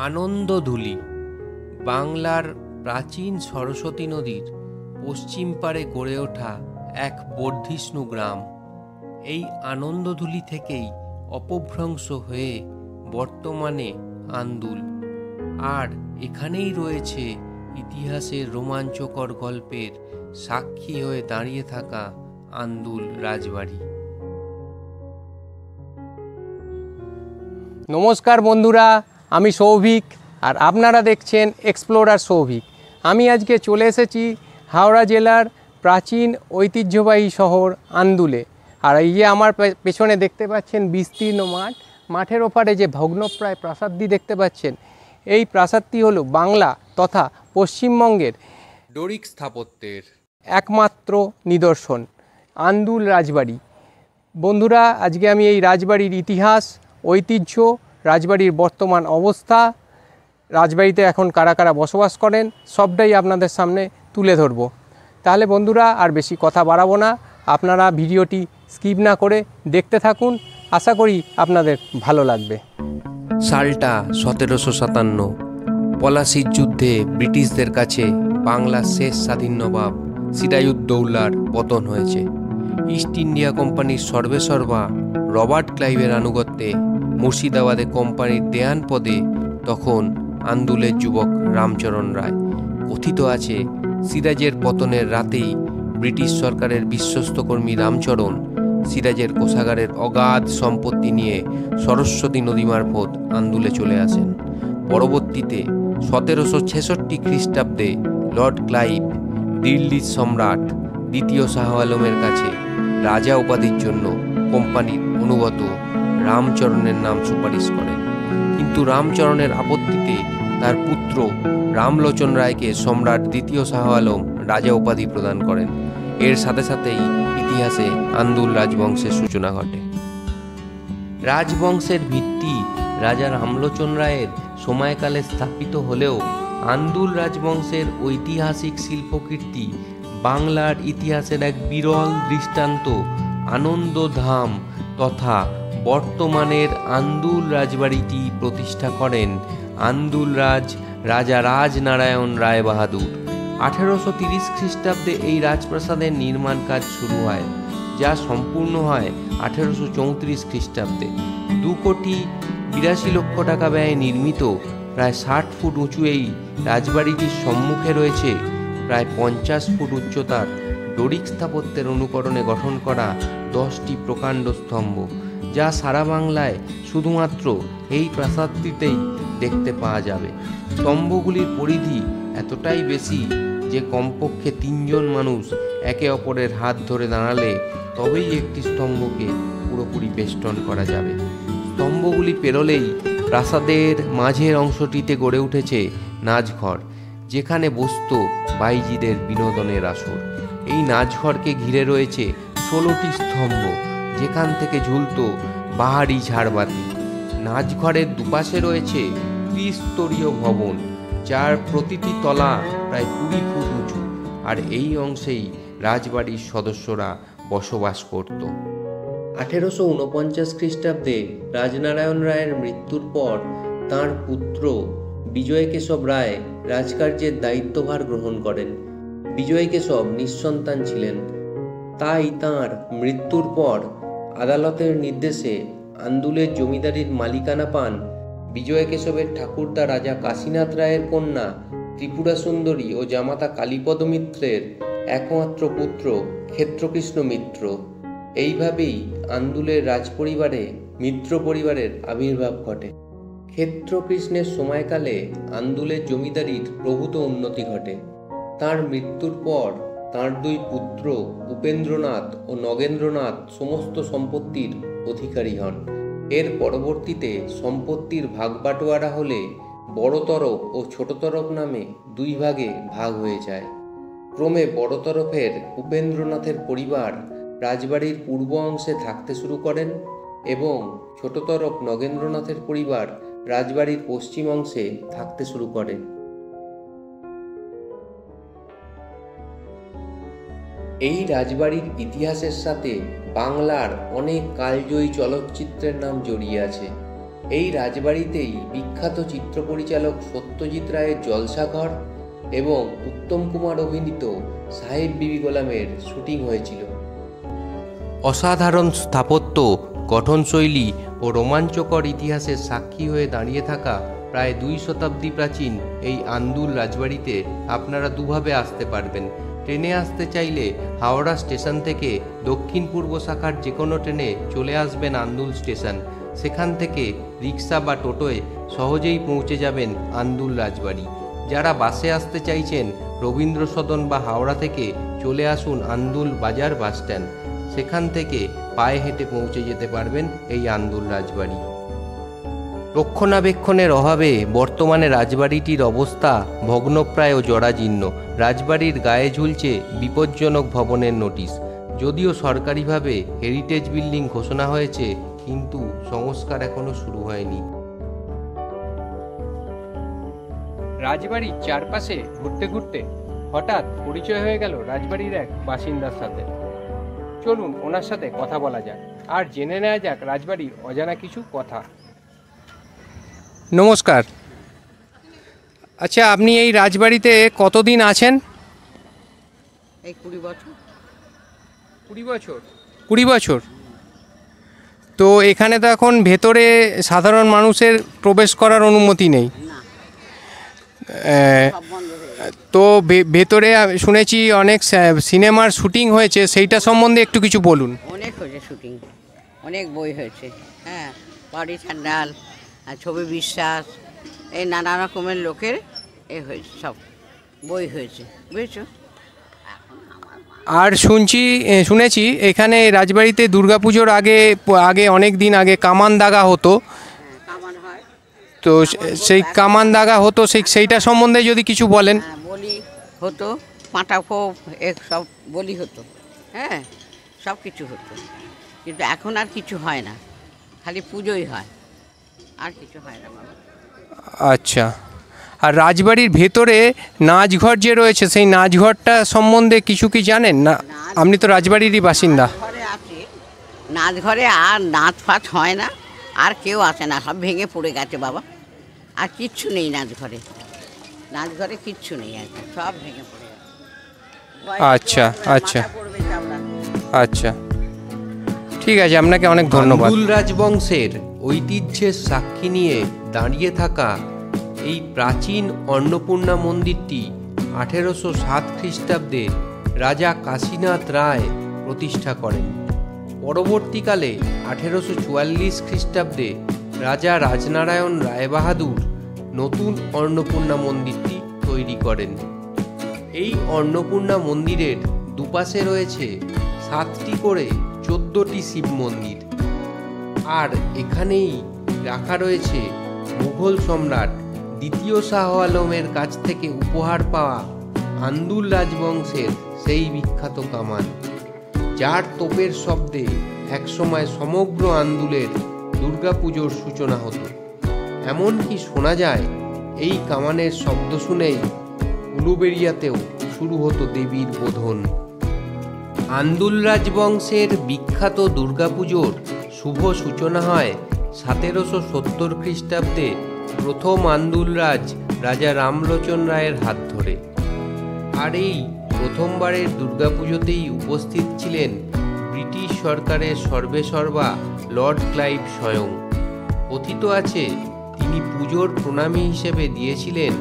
আনন্দধুলি বাংলার প্রাচীন সরস্বতী নদীর পশ্চিম পাড়ে গড়ে ওঠা এক বর্ধিষ্ণু গ্রাম। এই আনন্দধুলি থেকেই অপভ্রংশ হয়ে বর্তমানে আন্দুল, আর এখানেই রয়েছে ইতিহাসের রোমাঞ্চকর গল্পের সাক্ষী হয়ে দাঁড়িয়ে থাকা আন্দুল রাজবাড়ি। নমস্কার বন্ধুরা, আমি সৌভিক আর আপনারা দেখছেন এক্সপ্লোরার সৌভিক। আমি আজকে চলে এসেছি হাওড়া জেলার প্রাচীন ঐতিহ্যবাহী শহর আন্দুলে। আর এই যে আমার পেছনে দেখতে পাচ্ছেন বিস্তীর্ণ মাঠের ওপারে যে ভগ্নপ্রায় প্রাসাদটি দেখতে পাচ্ছেন, এই প্রাসাদটি হলো বাংলা তথা পশ্চিমবঙ্গের ডোরিক স্থাপত্যের একমাত্র নিদর্শন, আন্দুল রাজবাড়ি। বন্ধুরা, আজকে আমি এই রাজবাড়ির ইতিহাস, ঐতিহ্য, রাজবাড়ির বর্তমান অবস্থা, রাজবাড়িতে এখন কারা কারা বসবাস করেন, সবটাই আপনাদের সামনে তুলে ধরব। তাহলে বন্ধুরা, আর বেশি কথা বাড়াবো না, আপনারা ভিডিওটি স্কিপ না করে দেখতে থাকুন। আশা করি আপনাদের ভালো লাগবে। সালটা 1757। পলাশির যুদ্ধে ব্রিটিশদের কাছে বাংলার শেষ স্বাধীন নবাব সিরাজউদ্দৌলার পতন হয়েছে। ইস্ট ইন্ডিয়া কোম্পানির সর্বেসর্বা রবার্ট ক্লাইভের আনুগত্যে মুর্শিদাবাদে কোম্পানির দেয়ান পদে তখন আন্দুলের যুবক রামচরণ রায়। কথিত আছে, সিরাজের পতনের রাতেই ব্রিটিশ সরকারের বিশ্বস্ত কর্মী রামচরণ সিরাজের কোষাগারের অগাধ সম্পত্তি নিয়ে সরস্বতী নদী মারফত আন্দুলে চলে আসেন। পরবর্তীতে 1766 খ্রিস্টাব্দে লর্ড ক্লাইভ দিল্লির সম্রাট দ্বিতীয় শাহ আলমের কাছে রাজা উপাধির জন্য কোম্পানির অনুগত রামচরণের নাম সুপারিশ করেন। কিন্তু রামচরণের আপত্তিতে তার পুত্র রামলোচন রায়কে সম্রাট দ্বিতীয় শাহ আলম রাজা উপাধি প্রদান করেন। এর সাথে সাথেই ইতিহাসে আন্দুল রাজবংশের সূচনা ঘটে। রাজবংশের ভিত্তি রাজা রামলোচন রায়ের সময়কালে স্থাপিত হলেও আন্দুল রাজবংশের ঐতিহাসিক শিল্পকীর্তি বাংলার ইতিহাসের এক বিরল দৃষ্টান্ত আনন্দধাম তথা বর্তমানের আন্দুল রাজবাড়িটি প্রতিষ্ঠা করেন আন্দুল রাজা রাজনারায়ণ রায় বাহাদুর। 1830 খ্রিস্টাব্দে এই রাজপ্রাসাদের নির্মাণ কাজ শুরু হয়, যা সম্পূর্ণ হয় 1834 খ্রিস্টাব্দে। 2,82,00,000 টাকা ব্যয়ে নির্মিত প্রায় 60 ফুট উঁচু এই রাজবাড়িটির সম্মুখে রয়েছে প্রায় 50 ফুট উচ্চতার ডোরিক স্থাপত্যের অনুকরণে গঠন করা 10টি প্রকাণ্ড স্তম্ভ, যা সারা বাংলায় শুধুমাত্র এই প্রাসাদটিতেই দেখতে পাওয়া যাবে। স্তম্ভগুলির পরিধি এতটাই বেশি যে কমপক্ষে 3 জন মানুষ একে অপরের হাত ধরে দাঁড়ালে তবেই একটি স্তম্ভকে পুরোপুরি বেষ্টন করা যাবে। স্তম্ভগুলি পেরোলেই প্রাসাদের মাঝের অংশটিতে গড়ে উঠেছে নাচঘর, যেখানে বসত বাইজিদের বিনোদনের আসর। এই নাচঘরকে ঘিরে রয়েছে 16টি স্তম্ভ, যেখান থেকে ঝুলত বাহারি ঝাড়বাতি। নাচঘরের দুপাশে রয়েছে 30 স্তরীয় ভবন, যার প্রতিটি তলা প্রায় 20 ফুট উঁচু, আর এই অংশেই রাজবাড়ির সদস্যরা বসবাস করত। 1849 খ্রিস্টাব্দে রাজনারায়ণ রায়ের মৃত্যুর পর তাঁর পুত্র বিজয় কেশব রায় রাজকার্যের দায়িত্বভার গ্রহণ করেন। বিজয় কেশব নিঃসন্তান ছিলেন, তাই তাঁর মৃত্যুর পর আদালতের নির্দেশে আন্দুলের জমিদারির মালিকানা পান বিজয় কেশবের ঠাকুরদা রাজা কাশীনাথ রায়ের কন্যা ত্রিপুরা সুন্দরী ও জামাতা কালীপদ মিত্রের একমাত্র পুত্র ক্ষেত্রকৃষ্ণ মিত্র। এইভাবেই আন্দুলের রাজপরিবারে মিত্র পরিবারের আবির্ভাব ঘটে। ক্ষেত্রকৃষ্ণের সময়কালে আন্দুলের জমিদারির প্রভূত উন্নতি ঘটে। তাঁর মৃত্যুর পর তাঁর 2 পুত্র উপেন্দ্রনাথ ও নগেন্দ্রনাথ সমস্ত সম্পত্তির অধিকারী হন। এর পরবর্তীতে সম্পত্তির ভাগ বাটোয়ারা হলে বড় তরফ ও ছোট তরফ নামে 2 ভাগে ভাগ হয়ে যায়। ক্রমে বড় তরফের উপেন্দ্রনাথের পরিবার রাজবাড়ির পূর্ব অংশে থাকতে শুরু করেন এবং ছোট তরফ নগেন্দ্রনাথের পরিবার রাজবাড়ির পশ্চিম অংশে থাকতে শুরু করেন। এই রাজবাড়ির ইতিহাসের সাথে বাংলার অনেক কালজয়ী চলচ্চিত্রের নাম জড়িয়ে আছে। এই রাজবাড়িতেই বিখ্যাত চিত্র পরিচালক সত্যজিৎ রায়ের জলসাঘর এবং উত্তম কুমার অভিনীত সাহেব বিবি গোলামের শুটিং হয়েছিল। অসাধারণ স্থাপত্য, গঠনশৈলী ও রোমাঞ্চকর ইতিহাসের সাক্ষী হয়ে দাঁড়িয়ে থাকা প্রায় 2 শতাব্দী প্রাচীন এই আন্দুল রাজবাড়িতে আপনারা দুভাবে আসতে পারবেন। ট্রেনে আসতে চাইলে হাওড়া স্টেশন থেকে দক্ষিণ পূর্ব শাখার যে কোনো ট্রেনে চলে আসবেন আন্দুল স্টেশন। সেখান থেকে রিক্সা বা টোটোয় সহজেই পৌঁছে যাবেন আন্দুল রাজবাড়ি। যারা বাসে আসতে চাইছেন রবীন্দ্র সদন বা হাওড়া থেকে চলে আসুন আন্দুল বাজার বাস স্ট্যান্ড। সেখান থেকে পায়ে হেঁটে পৌঁছে যেতে পারবেন এই আন্দুল রাজবাড়ি। রক্ষণাবেক্ষণের অভাবে বর্তমানে রাজবাড়িটির অবস্থা ভগ্নপ্রায় ও জরাজীর্ণ। রাজবাড়ির গায়ে ঝুলছে বিপজ্জনক ভবনের নোটিশ। যদিও সরকারিভাবে হেরিটেজ বিল্ডিং ঘোষণা হয়েছে, কিন্তু সংস্কার এখনো শুরু হয়নি। রাজবাড়ির চারপাশে ঘুরতে ঘুরতে হঠাৎ পরিচয় হয়ে গেল রাজবাড়ির এক বাসিন্দার সাথে। চলুন ওনার সাথে কথা বলা যাক আর জেনে নেওয়া যাক রাজবাড়ির অজানা কিছু কথা। নমস্কার। আচ্ছা, আপনি এই রাজবাড়িতে কতদিন আছেন? এই 20 বছর। 20 বছর। তো এখানে তো এখন ভেতরে সাধারণ মানুষের প্রবেশ করার অনুমতি নেই। না, সব বন্ধ হয়ে গেছে। তো ভেতরে শুনেছি অনেক সিনেমার শুটিং হয়েছে, সেইটা সম্বন্ধে একটু কিছু বলুন। অনেক হয়েছে শুটিং, অনেক বই হয়েছে। হ্যাঁ, বাড়ি ছান্ডাল, ছবি বিশ্বাস, এই নানা রকমের লোকের হয়েছে, সব বই হয়েছে, বুঝেছো? আর শুনেছি এখানে রাজবাড়িতে দুর্গাপুজোর আগে অনেক দিন আগে কামান দাগা হতো। কামান হয়, তো সেই কামান দাগা হতো, সেইটা সম্বন্ধে যদি কিছু বলেন। বলি হতো, পাঁটা ফোপ সব বলি হতো। হ্যাঁ, সব কিছু হতো, কিন্তু এখন আর কিছু হয় না, খালি পুজোই হয়, আর কিছু হয় না বাবা। আচ্ছা, আর রাজবাড়ির ভেতরে নাচঘর যে রয়েছে, সেই নাচঘরটা সম্বন্ধে কিছু কি জানেন না? আপনি তো রাজবাড়িরই বাসিন্দা। ঘরে আছে, নাচ ঘরে আর নাচ ফাচ হয় না, আর কেউ আসে না, সব ভেঙে পড়ে গেছে বাবা। আর কিচ্ছু নেই নাচ ঘরে, নাচ ঘরে কিচ্ছু নেই, আর সব ভেঙে পড়ে গেছে। আচ্ছা, আচ্ছা, মাথা পড়বে চামড়া। আচ্ছা, ঠিক আছে, আপনাকে অনেক ধন্যবাদ। আন্দুল রাজবংশের ঐতিহ্যের সাক্ষী নিয়ে দাঁড়িয়ে থাকা এই প্রাচীন অন্নপূর্ণা মন্দিরটি 1807 খ্রিস্টাব্দে রাজা কাশীনাথ রায় প্রতিষ্ঠা করেন। পরবর্তীকালে 1844 খ্রিস্টাব্দে রাজা রাজনারায়ণ রায়বাহাদুর নতুন অন্নপূর্ণা মন্দিরটি তৈরি করেন। এই অন্নপূর্ণা মন্দিরের দুপাশে রয়েছে 7টি করে 14টি শিব মন্দির। আর এখানেই রাখা রয়েছে মুঘল সম্রাট দ্বিতীয় শাহ আলমের কাছ থেকে উপহার পাওয়া আন্দুল রাজবংশের সেই বিখ্যাত কামান, যার তোপের শব্দে একসময় সমগ্র আন্দুলের দুর্গাপুজোর সূচনা হতো। এমনকি শোনা যায় এই কামানের শব্দ শুনেই উলুবেড়িয়াতেও শুরু হতো দেবীর বোধন। আন্দুল রাজবংশের বিখ্যাত দুর্গাপুজোর শুভ সূচনা হয় 1770 খ্রিস্টাব্দে প্রথম আন্দুল রাজা রামলোচন রায়ের হাত ধরে। আর এই প্রথমবারের দুর্গাপুজোতেই উপস্থিত ছিলেন ব্রিটিশ সরকারের সর্বেসর্বা লর্ড ক্লাইভ স্বয়ং। কথিত আছে তিনি পুজোর প্রণামী হিসেবে দিয়েছিলেন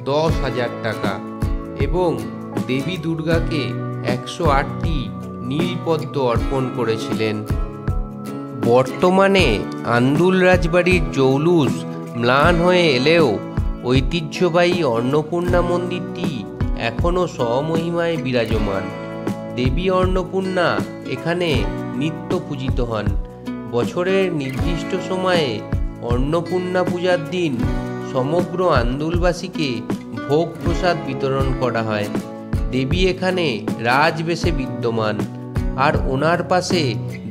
10,000 টাকা এবং দেবী দুর্গাকে 108টি নীলপদ্ম অর্পণ করেছিলেন। বর্তমানে আন্দুল রাজবাড়ির জৌলুস ম্লান হয়ে এলেও ঐতিহ্যবাহী অন্নপূর্ণা মন্দিরটি এখনও স্বমহিমায় বিরাজমান। দেবী অন্নপূর্ণা এখানে নিত্য পূজিত হন। বছরের নির্দিষ্ট সময়ে অন্নপূর্ণা পূজার দিন সমগ্র আন্দুলবাসীকে ভোগ প্রসাদ বিতরণ করা হয়। দেবী এখানে রাজবেশে বিদ্যমান, আর ওনার পাশে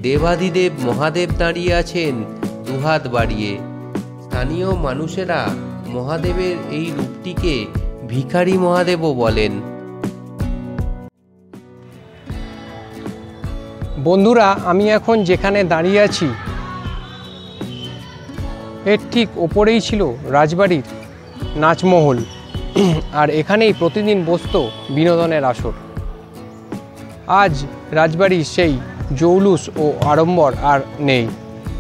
দেবাধিদেব মহাদেব দাঁড়িয়ে আছেন দুহাত বাড়িয়ে। স্থানীয় মানুষেরা মহাদেবের এই রূপটিকে ভিখারি মহাদেবও বলেন। বন্ধুরা, আমি এখন যেখানে দাঁড়িয়ে আছি এর ঠিক ওপরেই ছিল রাজবাড়ির নাচমহল, আর এখানেই প্রতিদিন বসতো বিনোদনের আসর। আজ রাজবাড়ির সেই জৌলুস ও আড়ম্বর আর নেই।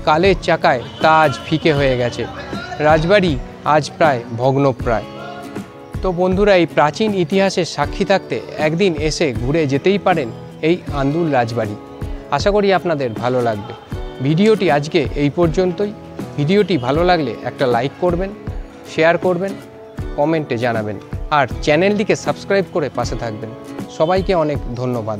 কালের চাকায় তা আজ ফিকে হয়ে গেছে। রাজবাড়ি আজ প্রায় ভগ্নপ্রায়। তো বন্ধুরা, এই প্রাচীন ইতিহাসের সাক্ষী থাকতে একদিন এসে ঘুরে যেতেই পারেন এই আন্দুল রাজবাড়ি। আশা করি আপনাদের ভালো লাগবে। ভিডিওটি আজকে এই পর্যন্তই। ভিডিওটি ভালো লাগলে একটা লাইক করবেন, শেয়ার করবেন, কমেন্টে জানাবেন, আর চ্যানেলটিকে সাবস্ক্রাইব করে পাশে থাকবেন। সবাইকে অনেক ধন্যবাদ।